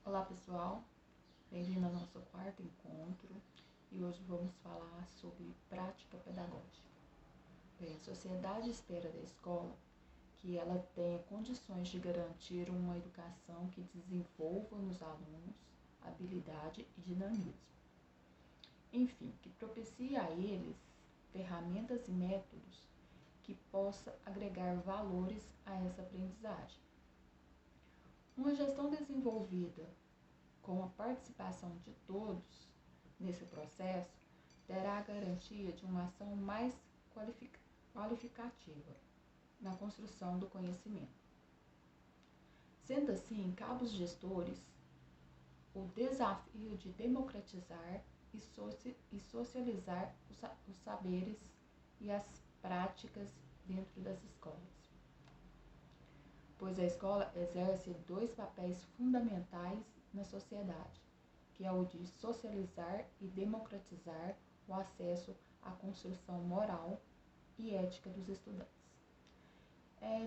Olá pessoal, bem-vindo ao nosso quarto encontro e hoje vamos falar sobre prática pedagógica. Bem, a sociedade espera da escola que ela tenha condições de garantir uma educação que desenvolva nos alunos habilidade e dinamismo. Enfim, que propicie a eles ferramentas e métodos que possa agregar valores a essa aprendizagem. Uma gestão desenvolvida com a participação de todos nesse processo terá a garantia de uma ação mais qualificativa na construção do conhecimento. Sendo assim, cabe aos gestores o desafio de democratizar e socializar os saberes e as práticas dentro das escolas, pois a escola exerce dois papéis fundamentais na sociedade, que é o de socializar e democratizar o acesso à construção moral e ética dos estudantes.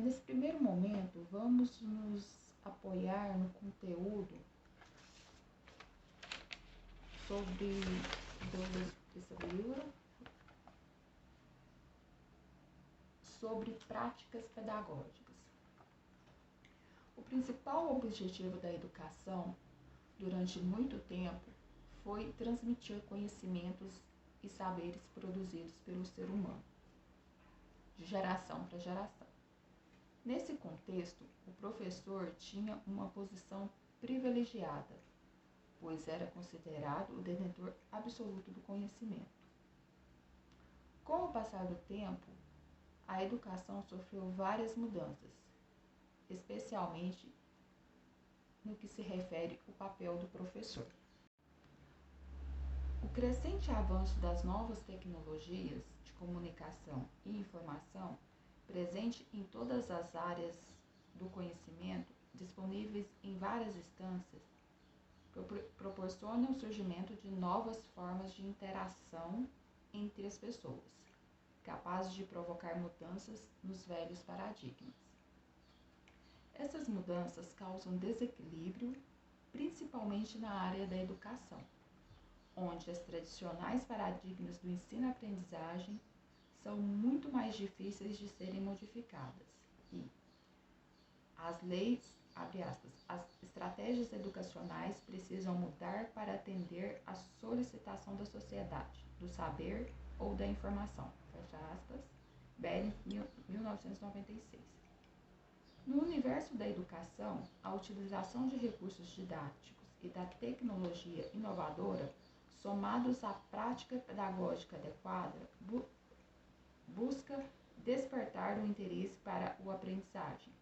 Nesse primeiro momento, vamos nos apoiar no conteúdo sobre práticas pedagógicas. O principal objetivo da educação, durante muito tempo, foi transmitir conhecimentos e saberes produzidos pelo ser humano, de geração para geração. Nesse contexto, o professor tinha uma posição privilegiada, pois era considerado o detentor absoluto do conhecimento. Com o passar do tempo, a educação sofreu várias mudanças, especialmente no que se refere ao papel do professor. O crescente avanço das novas tecnologias de comunicação e informação, presente em todas as áreas do conhecimento, disponíveis em várias instâncias, proporciona o surgimento de novas formas de interação entre as pessoas, capazes de provocar mudanças nos velhos paradigmas. Essas mudanças causam desequilíbrio, principalmente na área da educação, onde as tradicionais paradigmas do ensino-aprendizagem são muito mais difíceis de serem modificadas e as leis, abre aspas, as estratégias educacionais precisam mudar para atender à solicitação da sociedade, do saber ou da informação, fecha aspas, Belling, 1996. No universo da educação, a utilização de recursos didáticos e da tecnologia inovadora, somados à prática pedagógica adequada, busca despertar o interesse para a aprendizagem,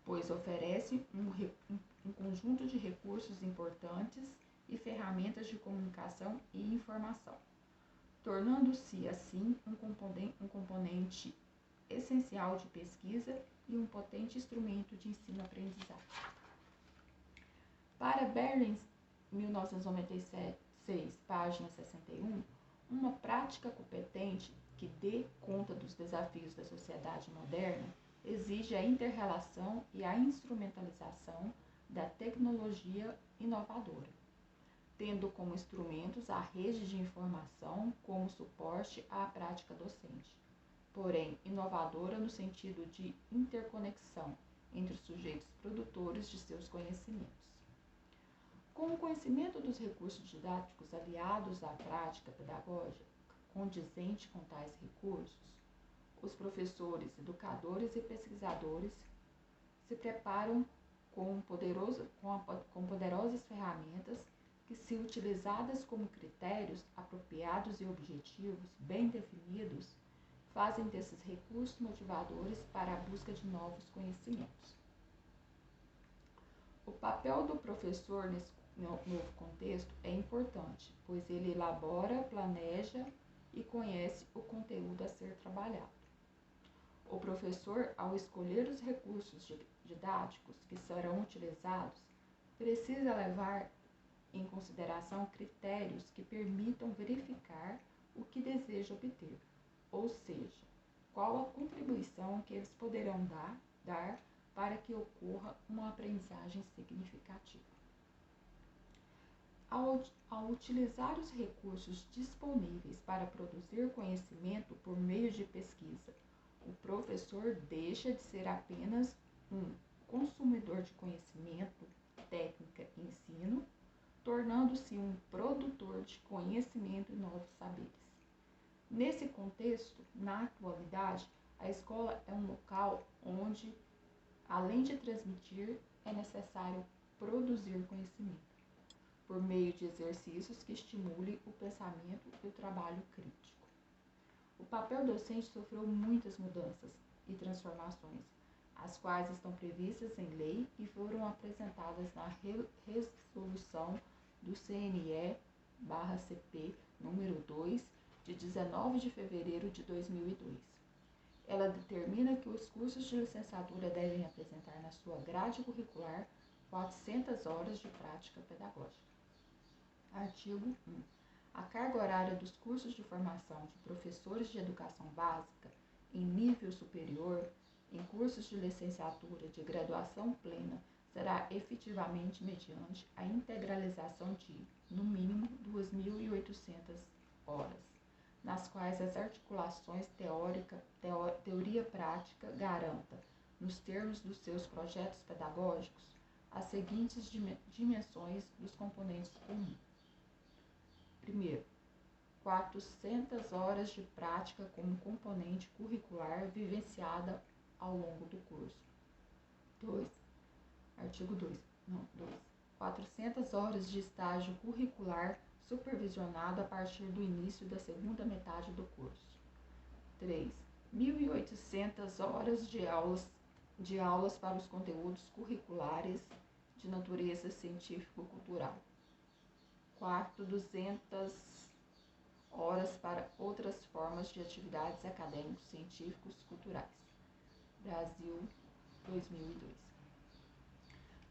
pois oferece um conjunto de recursos importantes e ferramentas de comunicação e informação, tornando-se assim um componente essencial de pesquisa e um potente instrumento de ensino-aprendizagem. Para Berlin, 1996, página 61, uma prática competente que dê conta dos desafios da sociedade moderna exige a inter-relação e a instrumentalização da tecnologia inovadora, tendo como instrumentos a rede de informação como suporte à prática docente, porém inovadora no sentido de interconexão entre os sujeitos produtores de seus conhecimentos. Com o conhecimento dos recursos didáticos aliados à prática pedagógica condizente com tais recursos, os professores, educadores e pesquisadores se preparam com poderosas ferramentas que, se utilizadas como critérios apropriados e objetivos bem definidos, fazem desses recursos motivadores para a busca de novos conhecimentos. O papel do professor nesse novo contexto é importante, pois ele elabora, planeja e conhece o conteúdo a ser trabalhado. O professor, ao escolher os recursos didáticos que serão utilizados, precisa levar em consideração critérios que permitam verificar o que deseja obter, ou seja, qual a contribuição que eles poderão dar para que ocorra uma aprendizagem significativa. Ao utilizar os recursos disponíveis para produzir conhecimento por meio de pesquisa, o professor deixa de ser apenas um consumidor de conhecimento, técnica e ensino, tornando-se um produtor de conhecimento e novos saberes. Nesse contexto, na atualidade, a escola é um local onde, além de transmitir, é necessário produzir conhecimento, por meio de exercícios que estimulem o pensamento e o trabalho crítico. O papel docente sofreu muitas mudanças e transformações, as quais estão previstas em lei e foram apresentadas na resolução do CNE/CP número 2, de 19 de fevereiro de 2002. Ela determina que os cursos de licenciatura devem apresentar na sua grade curricular 400 horas de prática pedagógica. Artigo 1. A carga horária dos cursos de formação de professores de educação básica em nível superior, em cursos de licenciatura de graduação plena, será efetivamente mediante a integralização de, no mínimo, 2.800 horas, nas quais as articulações teoria-prática garanta, nos termos dos seus projetos pedagógicos, as seguintes dimensões dos componentes comuns. Primeiro, 400 horas de prática como componente curricular vivenciada ao longo do curso. 2. Artigo 2. 400 horas de estágio curricular supervisionado a partir do início da segunda metade do curso. 3. 1.800 horas de aulas para os conteúdos curriculares de natureza científico-cultural. 4. 200 horas para outras formas de atividades acadêmicos, científicos, culturais. Brasil, 2002.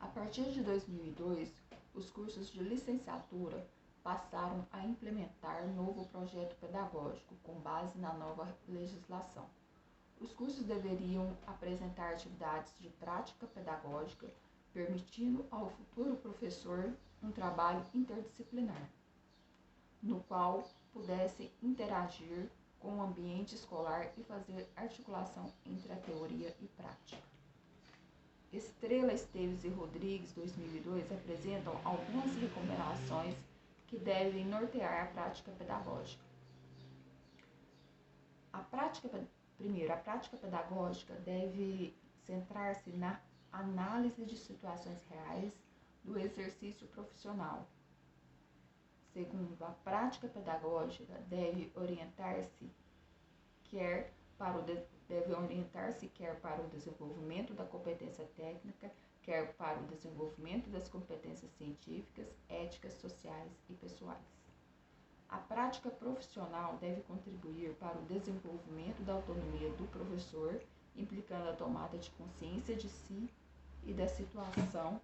A partir de 2002, os cursos de licenciatura passaram a implementar novo projeto pedagógico com base na nova legislação. Os cursos deveriam apresentar atividades de prática pedagógica, permitindo ao futuro professor um trabalho interdisciplinar, no qual pudesse interagir com o ambiente escolar e fazer articulação entre a teoria e prática. Estrela, Esteves e Rodrigues, 2002, apresentam algumas recomendações que devem nortear a prática pedagógica. Primeiro, a prática pedagógica deve centrar-se na análise de situações reais do exercício profissional. Segundo, a prática pedagógica deve orientar-se quer para o desenvolvimento da competência técnica, quer para o desenvolvimento das competências científicas, éticas, sociais e pessoais. A prática profissional deve contribuir para o desenvolvimento da autonomia do professor, implicando a tomada de consciência de si e da situação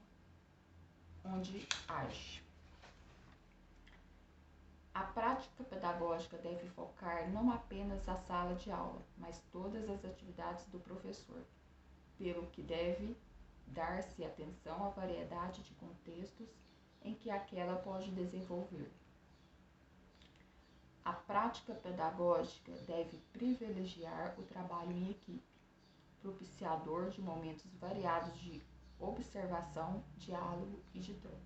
onde age. A prática pedagógica deve focar não apenas a sala de aula, mas todas as atividades do professor, pelo que deve dar-se atenção à variedade de contextos em que aquela pode desenvolver. A prática pedagógica deve privilegiar o trabalho em equipe, propiciador de momentos variados de observação, diálogo e de troca.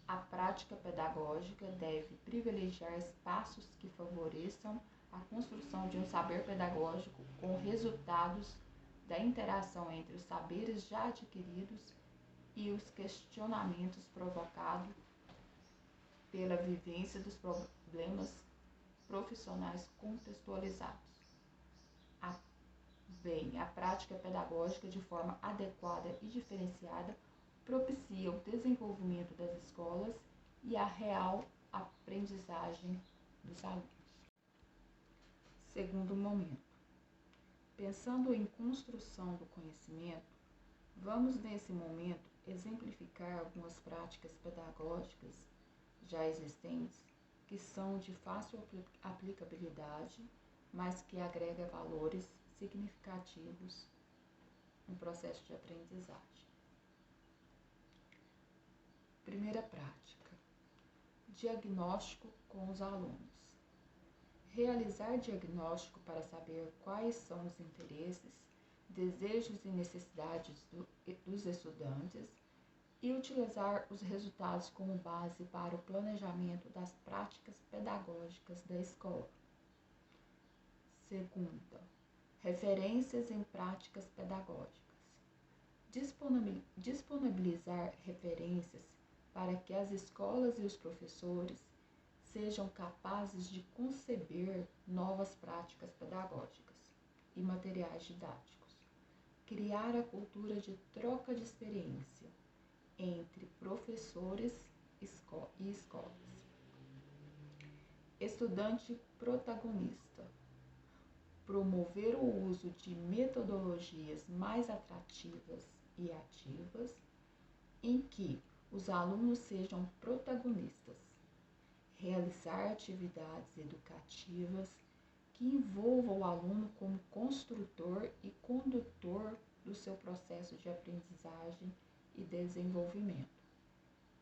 A prática pedagógica deve privilegiar espaços que favoreçam a construção de um saber pedagógico com resultados da interação entre os saberes já adquiridos e os questionamentos provocados pela vivência dos problemas profissionais contextualizados. A prática pedagógica, de forma adequada e diferenciada, propicia o desenvolvimento das escolas e a real aprendizagem dos alunos. Segundo momento. Pensando em construção do conhecimento, vamos nesse momento exemplificar algumas práticas pedagógicas já existentes que são de fácil aplicabilidade, mas que agrega valores significativos no processo de aprendizagem. Primeira prática: diagnóstico com os alunos. Realizar diagnóstico para saber quais são os interesses, desejos e necessidades dos estudantes e utilizar os resultados como base para o planejamento das práticas pedagógicas da escola. Segunda, referências em práticas pedagógicas. Disponibilizar referências para que as escolas e os professores sejam capazes de conceber novas práticas pedagógicas e materiais didáticos. Criar a cultura de troca de experiência entre professores e escolas. Estudante protagonista. Promover o uso de metodologias mais atrativas e ativas, em que os alunos sejam protagonistas. Realizar atividades educativas que envolvam o aluno como construtor e condutor do seu processo de aprendizagem e desenvolvimento.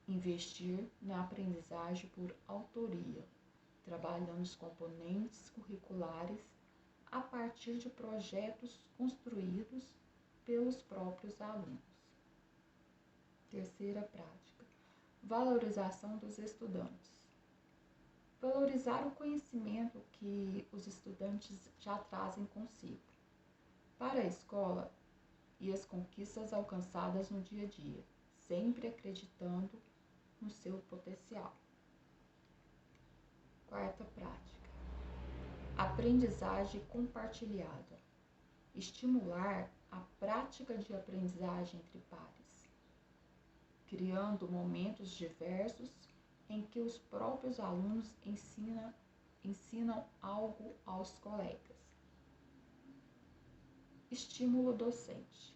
Investir na aprendizagem por autoria, trabalhando os componentes curriculares a partir de projetos construídos pelos próprios alunos. Terceira prática: valorização dos estudantes. Valorizar o conhecimento que os estudantes já trazem consigo para a escola e as conquistas alcançadas no dia a dia, sempre acreditando no seu potencial. Quarta prática: aprendizagem compartilhada. Estimular a prática de aprendizagem entre pares, criando momentos diversos em que os próprios alunos ensinam algo aos colegas. Estímulo docente.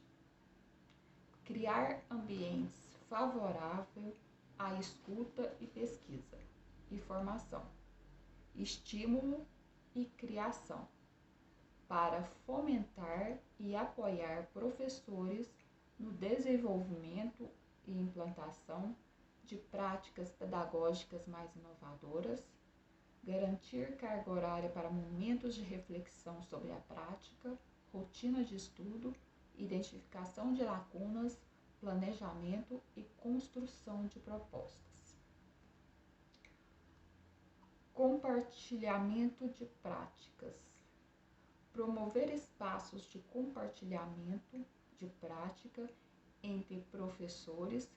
Criar ambientes favoráveis à escuta e pesquisa e formação. Estímulo e criação para fomentar e apoiar professores no desenvolvimento e implantação de práticas pedagógicas mais inovadoras, garantir carga horária para momentos de reflexão sobre a prática, rotina de estudo, identificação de lacunas, planejamento e construção de propostas. Compartilhamento de práticas. Promover espaços de compartilhamento de prática entre professores,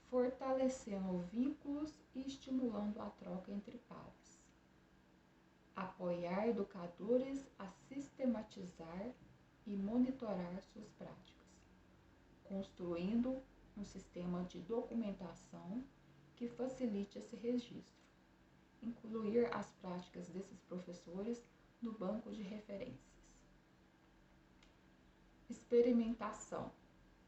fortalecendo vínculos e estimulando a troca entre pares. Apoiar educadores a sistematizar e monitorar suas práticas, construindo um sistema de documentação que facilite esse registro. Incluir as práticas desses professores no banco de referências. Experimentação.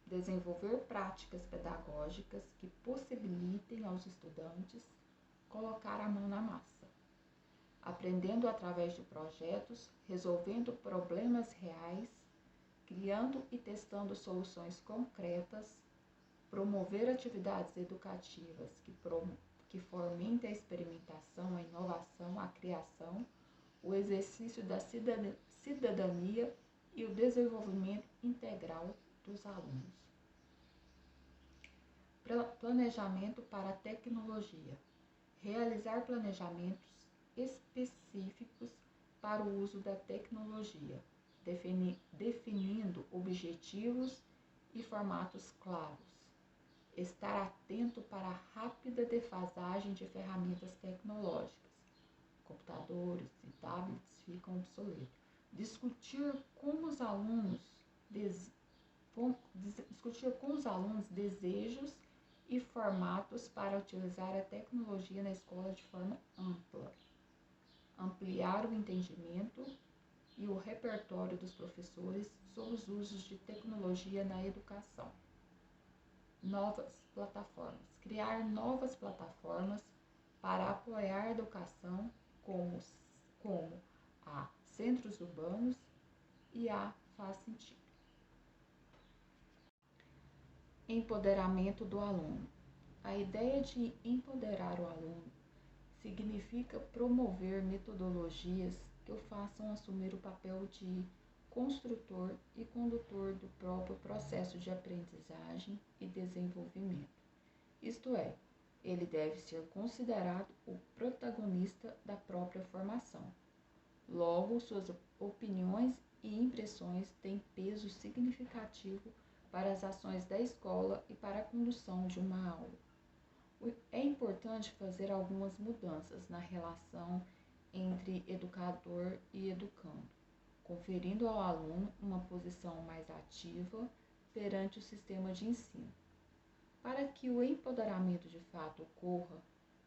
Desenvolver práticas pedagógicas que possibilitem aos estudantes colocar a mão na massa, aprendendo através de projetos, resolvendo problemas reais, criando e testando soluções concretas, promover atividades educativas que fomentem a experimentação, a inovação, a criação, o exercício da cidadania e o desenvolvimento integral dos alunos. Planejamento para a tecnologia. Realizar planejamentos específicos para o uso da tecnologia, definindo objetivos e formatos claros. Estar atento para a rápida defasagem de ferramentas tecnológicas. Computadores e tablets ficam obsoletos. Discutir com os alunos desejos e formatos para utilizar a tecnologia na escola de forma ampla. Ampliar o entendimento e o repertório dos professores sobre os usos de tecnologia na educação. Novas plataformas. Criar novas plataformas para apoiar a educação, como a Centros Urbanos e a Faz Sentido. Empoderamento do aluno. A ideia de empoderar o aluno significa promover metodologias que o façam assumir o papel de construtor e condutor do próprio processo de aprendizagem e desenvolvimento. Isto é, ele deve ser considerado o protagonista da própria formação. Logo, suas opiniões e impressões têm peso significativo para as ações da escola e para a condução de uma aula. É importante fazer algumas mudanças na relação entre educador e educando, conferindo ao aluno uma posição mais ativa perante o sistema de ensino. Para que o empoderamento de fato ocorra,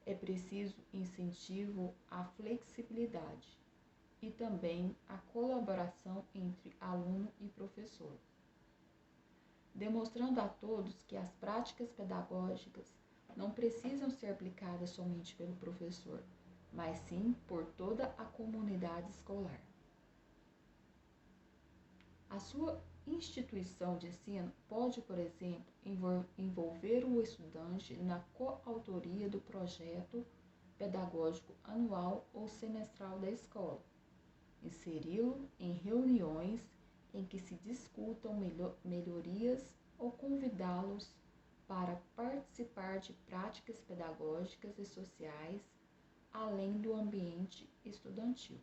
é preciso incentivo à flexibilidade e também à colaboração entre aluno e professor, demonstrando a todos que as práticas pedagógicas não precisam ser aplicadas somente pelo professor, mas sim por toda a comunidade escolar. A sua instituição de ensino pode, por exemplo, envolver o estudante na coautoria do projeto pedagógico anual ou semestral da escola, inseri-lo em reuniões em que se discutam melhorias ou convidá-los para participar de práticas pedagógicas e sociais além do ambiente estudantil.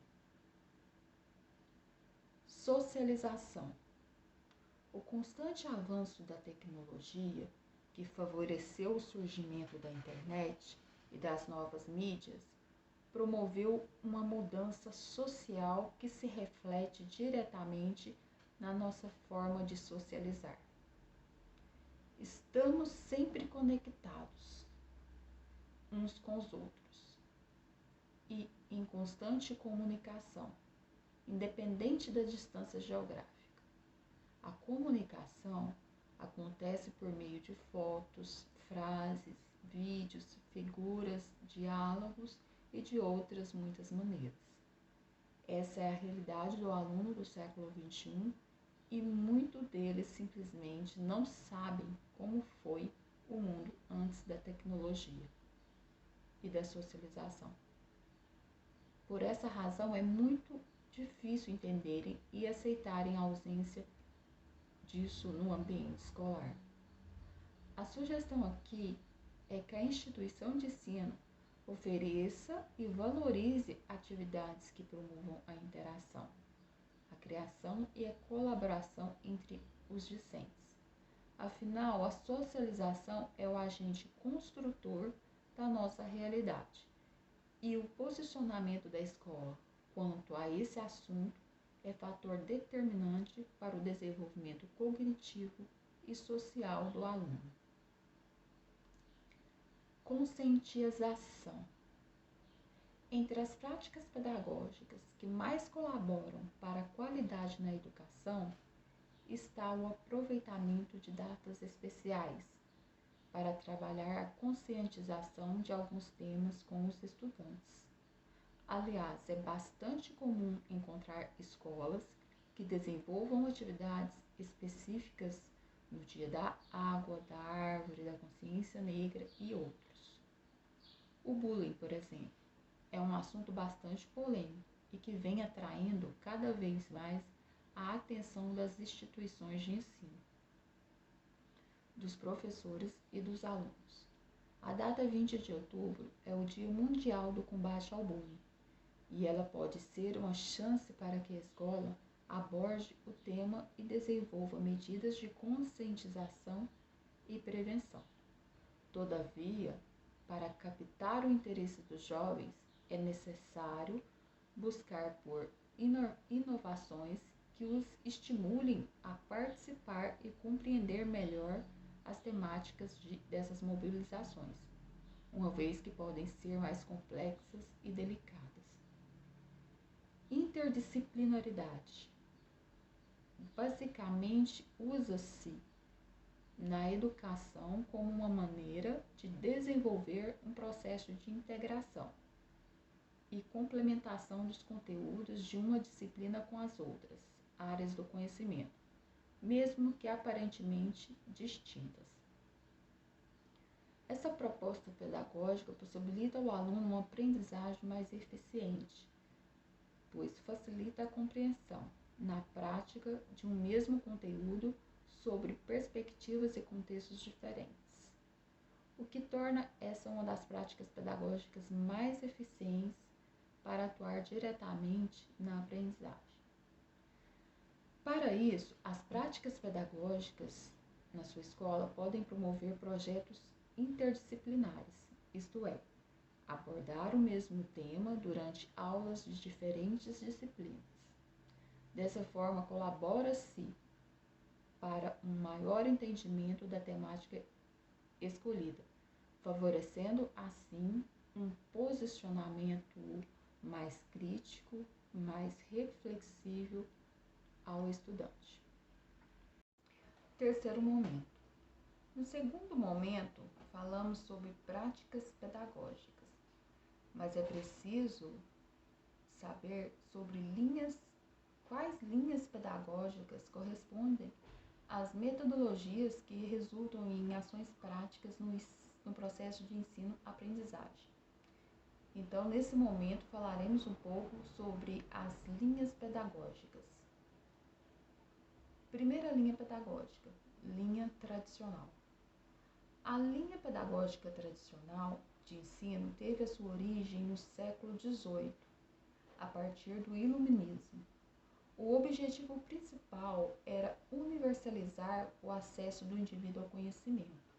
Socialização. O constante avanço da tecnologia, que favoreceu o surgimento da internet e das novas mídias, promoveu uma mudança social que se reflete diretamente na nossa forma de socializar. Estamos sempre conectados uns com os outros e em constante comunicação, independente da distância geográfica. A comunicação acontece por meio de fotos, frases, vídeos, figuras, diálogos e de outras muitas maneiras. Essa é a realidade do aluno do século XXI e muitos deles simplesmente não sabem como foi o mundo antes da tecnologia e da socialização. Por essa razão, é muito difícil entenderem e aceitarem a ausência disso no ambiente escolar. A sugestão aqui é que a instituição de ensino ofereça e valorize atividades que promovam a interação, a criação e a colaboração entre os discentes. Afinal, a socialização é o agente construtor da nossa realidade e o posicionamento da escola quanto a esse assunto é fator determinante para o desenvolvimento cognitivo e social do aluno. Conscientização. Entre as práticas pedagógicas que mais colaboram para a qualidade na educação está o aproveitamento de datas especiais para trabalhar a conscientização de alguns temas com os estudantes. Aliás, é bastante comum encontrar escolas que desenvolvam atividades específicas no Dia da Água, da Árvore, da Consciência Negra e outros. O bullying, por exemplo, é um assunto bastante polêmico e que vem atraindo cada vez mais a atenção das instituições de ensino, dos professores e dos alunos. A data 20 de outubro é o Dia Mundial do Combate ao Bullying e ela pode ser uma chance para que a escola aborde o tema e desenvolva medidas de conscientização e prevenção. Todavia, para captar o interesse dos jovens, é necessário buscar por inovações que os estimulem a participar e compreender melhor as temáticas dessas mobilizações, uma vez que podem ser mais complexas e delicadas. Interdisciplinaridade. Basicamente, usa-se na educação como uma maneira de desenvolver um processo de integração e complementação dos conteúdos de uma disciplina com as outras áreas do conhecimento, mesmo que aparentemente distintas. Essa proposta pedagógica possibilita ao aluno uma aprendizagem mais eficiente, pois facilita a compreensão, na prática, de um mesmo conteúdo sobre perspectivas e contextos diferentes, o que torna essa uma das práticas pedagógicas mais eficientes para atuar diretamente na aprendizagem. Para isso, as práticas pedagógicas na sua escola podem promover projetos interdisciplinares, isto é, abordar o mesmo tema durante aulas de diferentes disciplinas. Dessa forma, colabora-se para um maior entendimento da temática escolhida, favorecendo assim um posicionamento mais crítico, mais reflexível ao estudante. Terceiro momento. No segundo momento, falamos sobre práticas pedagógicas, mas é preciso saber sobre quais linhas pedagógicas correspondem às metodologias que resultam em ações práticas no processo de ensino-aprendizagem. Então, nesse momento, falaremos um pouco sobre as linhas pedagógicas. Primeira linha pedagógica, linha tradicional. A linha pedagógica tradicional de ensino teve a sua origem no século XVIII, a partir do Iluminismo. O objetivo principal era universalizar o acesso do indivíduo ao conhecimento.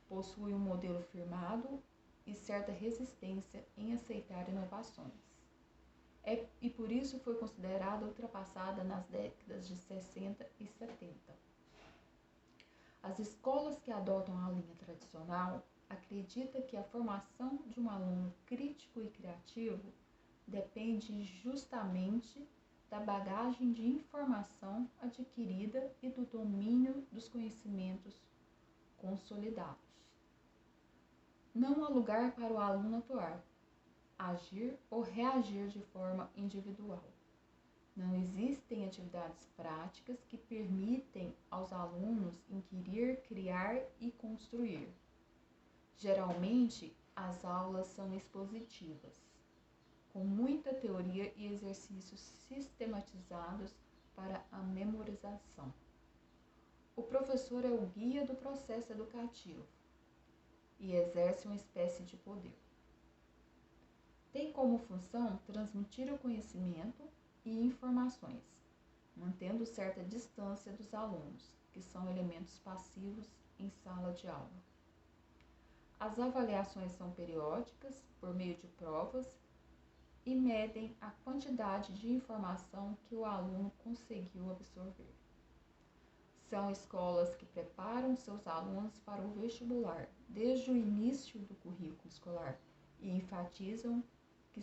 Possui um modelo firmado e certa resistência em aceitar inovações. E por isso foi considerada ultrapassada nas décadas de 60 e 70. As escolas que adotam a linha tradicional acreditam que a formação de um aluno crítico e criativo depende justamente da bagagem de informação adquirida e do domínio dos conhecimentos consolidados. Não há lugar para o aluno atuar, agir ou reagir de forma individual. Não existem atividades práticas que permitem aos alunos inquirir, criar e construir. Geralmente, as aulas são expositivas, com muita teoria e exercícios sistematizados para a memorização. O professor é o guia do processo educativo e exerce uma espécie de poder. Tem como função transmitir o conhecimento e informações, mantendo certa distância dos alunos, que são elementos passivos em sala de aula. As avaliações são periódicas, por meio de provas, e medem a quantidade de informação que o aluno conseguiu absorver. São escolas que preparam seus alunos para o vestibular desde o início do currículo escolar e enfatizam que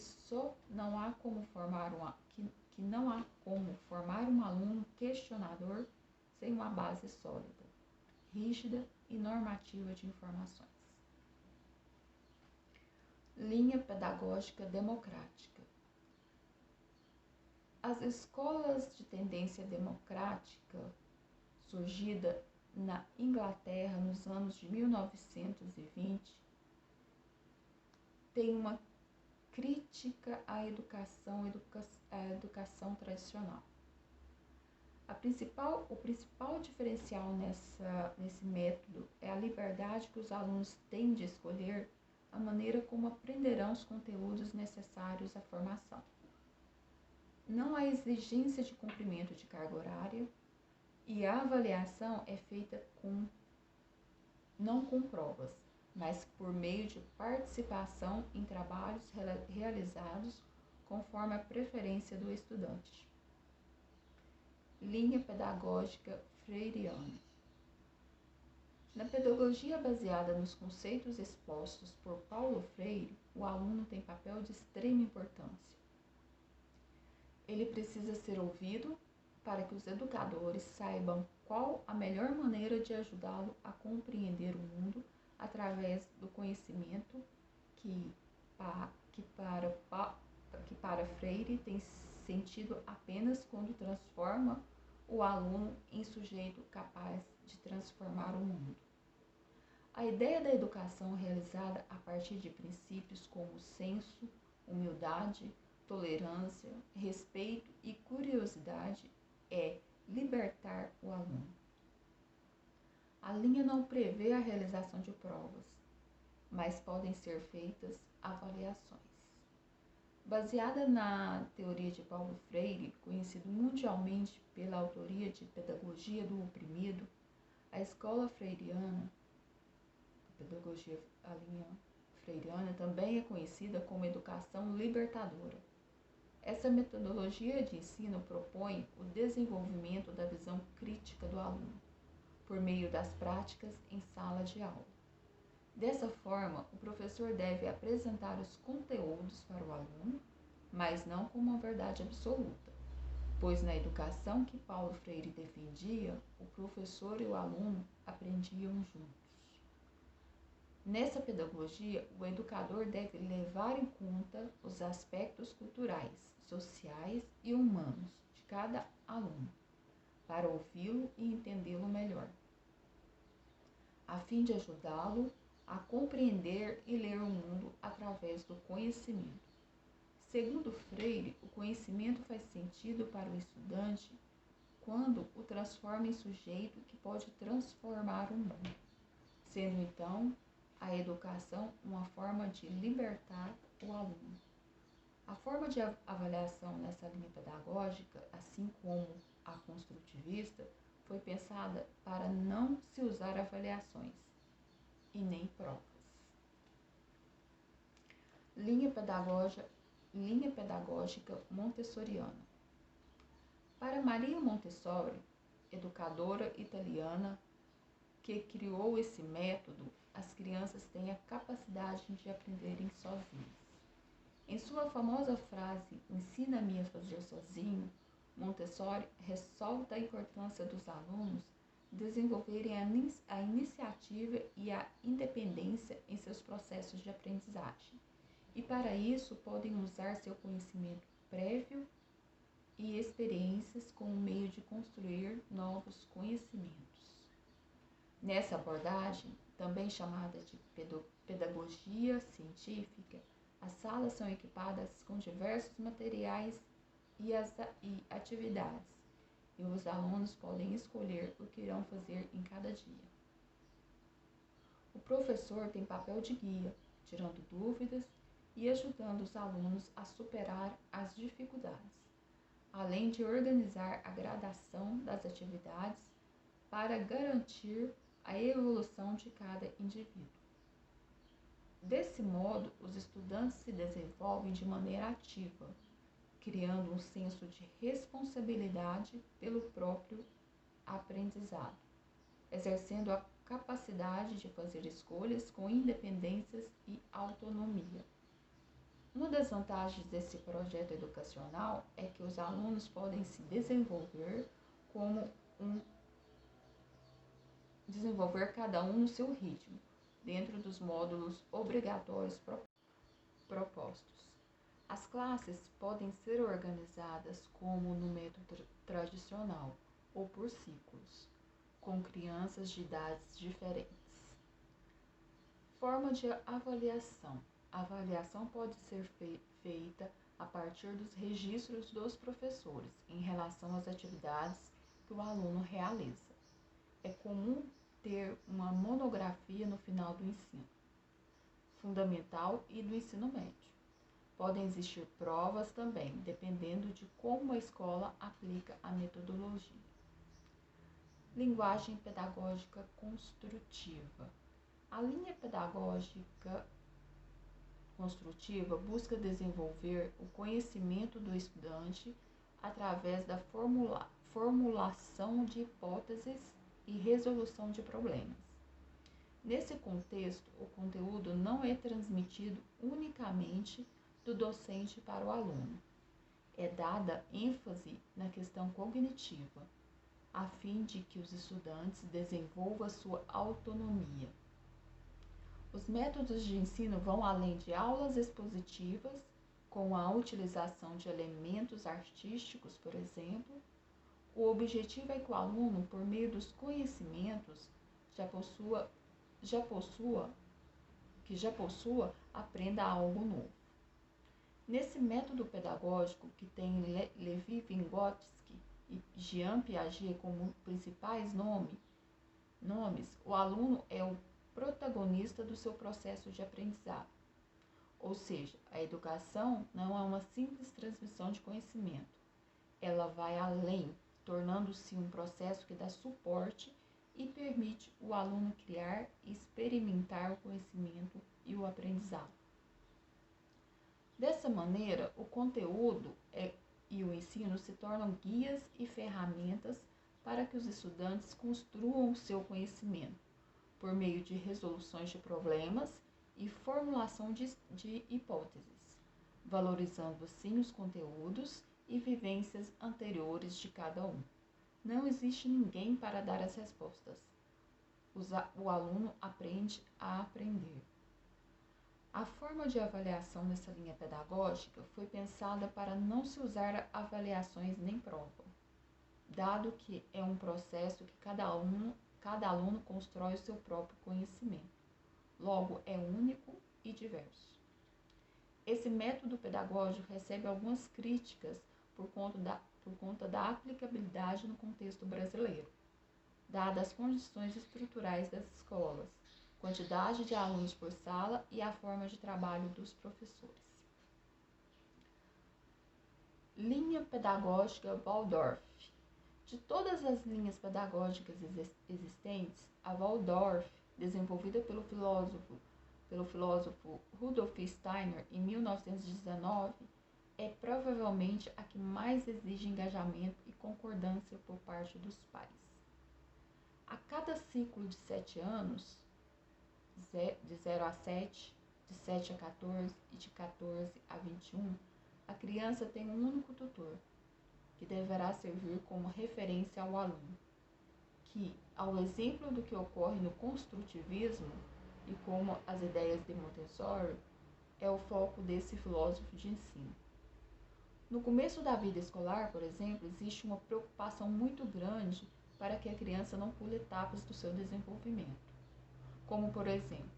não há como formar um aluno questionador sem uma base sólida, rígida e normativa de informações. Linha pedagógica democrática. As escolas de tendência democrática, surgida na Inglaterra nos anos de 1920, têm uma crítica à educação tradicional. O principal diferencial nesse método é a liberdade que os alunos têm de escolher a maneira como aprenderão os conteúdos necessários à formação. Não há exigência de cumprimento de carga horária e a avaliação é feita não com provas, mas por meio de participação em trabalhos realizados conforme a preferência do estudante. Linha pedagógica freiriana. Na pedagogia baseada nos conceitos expostos por Paulo Freire, o aluno tem papel de extrema importância. Ele precisa ser ouvido para que os educadores saibam qual a melhor maneira de ajudá-lo a compreender o mundo através do conhecimento que para Freire tem sentido apenas quando transforma o aluno em sujeito capaz de transformar o mundo. A ideia da educação realizada a partir de princípios como senso, humildade, tolerância, respeito e curiosidade é libertar o aluno. A linha não prevê a realização de provas, mas podem ser feitas avaliações. Baseada na teoria de Paulo Freire, conhecido mundialmente pela autoria de Pedagogia do Oprimido, a escola freiriana, a pedagogia, a linha freiriana também é conhecida como educação libertadora. Essa metodologia de ensino propõe o desenvolvimento da visão crítica do aluno, por meio das práticas em sala de aula. Dessa forma, o professor deve apresentar os conteúdos para o aluno, mas não como uma verdade absoluta, pois na educação que Paulo Freire defendia, o professor e o aluno aprendiam juntos. Nessa pedagogia, o educador deve levar em conta os aspectos culturais, sociais e humanos de cada aluno, para ouvi-lo e entendê-lo melhor, a fim de ajudá-lo a compreender e ler o mundo através do conhecimento. Segundo Freire, o conhecimento faz sentido para o estudante quando o transforma em sujeito que pode transformar o mundo, sendo então a educação uma forma de libertar o aluno. A forma de avaliação nessa linha pedagógica, assim como a construtivista, foi pensada para não se usar avaliações e nem provas. Linha pedagógica montessoriana. Para Maria Montessori, educadora italiana que criou esse método, as crianças têm a capacidade de aprenderem sozinhas. Em sua famosa frase, "Ensina-me a fazer sozinho", Montessori ressalta a importância dos alunos desenvolverem a iniciativa e a independência em seus processos de aprendizagem. E para isso podem usar seu conhecimento prévio e experiências como meio de construir novos conhecimentos. Nessa abordagem, também chamada de pedagogia científica, as salas são equipadas com diversos materiais e atividades, e os alunos podem escolher o que irão fazer em cada dia. O professor tem papel de guia, tirando dúvidas e ajudando os alunos a superar as dificuldades, além de organizar a gradação das atividades para garantir a evolução de cada indivíduo. Desse modo, os estudantes se desenvolvem de maneira ativa, criando um senso de responsabilidade pelo próprio aprendizado, exercendo a capacidade de fazer escolhas com independência e autonomia. Uma das vantagens desse projeto educacional é que os alunos podem se desenvolver cada um no seu ritmo, dentro dos módulos obrigatórios propostos. As classes podem ser organizadas como no método tradicional ou por ciclos, com crianças de idades diferentes. Forma de avaliação. A avaliação pode ser feita a partir dos registros dos professores em relação às atividades que o aluno realiza. É comum ter uma monografia no final do ensino fundamental e do ensino médio. Podem existir provas também, dependendo de como a escola aplica a metodologia. Linguagem pedagógica construtiva. A linha pedagógica construtiva busca desenvolver o conhecimento do estudante através da formulação de hipóteses e resolução de problemas. Nesse contexto, o conteúdo não é transmitido unicamente do docente para o aluno. É dada ênfase na questão cognitiva, a fim de que os estudantes desenvolvam sua autonomia. Os métodos de ensino vão além de aulas expositivas, com a utilização de elementos artísticos, por exemplo. O objetivo é que o aluno, por meio dos conhecimentos, já possua já possua, aprenda algo novo. Nesse método pedagógico, que tem Levi Vygotsky e Jean Piaget como principais nomes, o aluno é o protagonista do seu processo de aprendizado. Ou seja, a educação não é uma simples transmissão de conhecimento. Ela vai além, tornando-se um processo que dá suporte e permite o aluno criar e experimentar o conhecimento e o aprendizado. Dessa maneira, o conteúdo e o ensino se tornam guias e ferramentas para que os estudantes construam o seu conhecimento, por meio de resoluções de problemas e formulação de hipóteses, valorizando assim os conteúdos e vivências anteriores de cada um. Não existe ninguém para dar as respostas. O aluno aprende a aprender. A forma de avaliação nessa linha pedagógica foi pensada para não se usar avaliações nem prova, dado que é um processo que cada aluno constrói o seu próprio conhecimento. Logo, é único e diverso. Esse método pedagógico recebe algumas críticas por conta da aplicabilidade no contexto brasileiro, dadas as condições estruturais das escolas, quantidade de alunos por sala e a forma de trabalho dos professores. Linha pedagógica Waldorf. De todas as linhas pedagógicas existentes, a Waldorf, desenvolvida pelo filósofo Rudolf Steiner em 1919, é provavelmente a que mais exige engajamento e concordância por parte dos pais. A cada ciclo de 7 anos, de 0 a 7, de 7 a 14 e de 14 a 21, a criança tem um único tutor, que deverá servir como referência ao aluno, que, ao exemplo do que ocorre no construtivismo e como as ideias de Montessori, é o foco desse filósofo de ensino. No começo da vida escolar, por exemplo, existe uma preocupação muito grande para que a criança não pule etapas do seu desenvolvimento, como, por exemplo,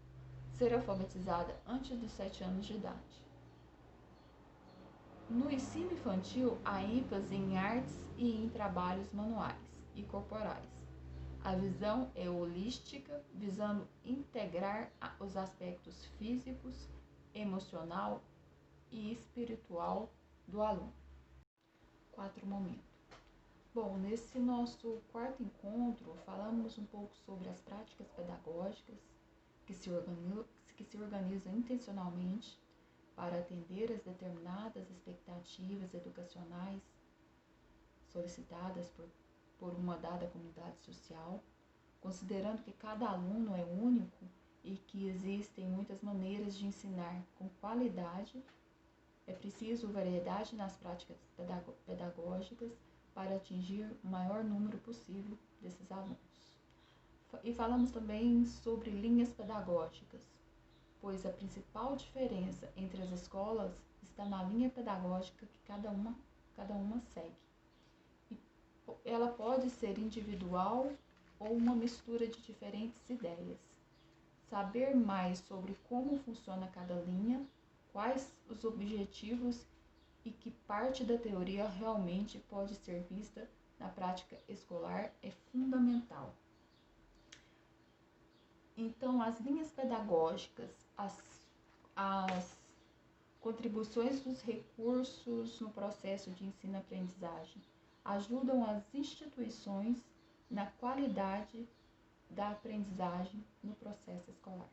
ser alfabetizada antes dos 7 anos de idade. No ensino infantil, há ênfase em artes e em trabalhos manuais e corporais. A visão é holística, visando integrar os aspectos físicos, emocional e espiritual do aluno. 4 momentos. Bom, nesse nosso quarto encontro, falamos um pouco sobre as práticas pedagógicas que se organizam intencionalmente para atender as determinadas expectativas educacionais solicitadas por uma dada comunidade social, considerando que cada aluno é único e que existem muitas maneiras de ensinar com qualidade. É preciso variedade nas práticas pedagógicas para atingir o maior número possível desses alunos. E falamos também sobre linhas pedagógicas, pois a principal diferença entre as escolas está na linha pedagógica que cada uma segue. E ela pode ser individual ou uma mistura de diferentes ideias. Saber mais sobre como funciona cada linha, quais os objetivos e que parte da teoria realmente pode ser vista na prática escolar é fundamental. Então, as linhas pedagógicas, as contribuições dos recursos no processo de ensino-aprendizagem ajudam as instituições na qualidade da aprendizagem no processo escolar.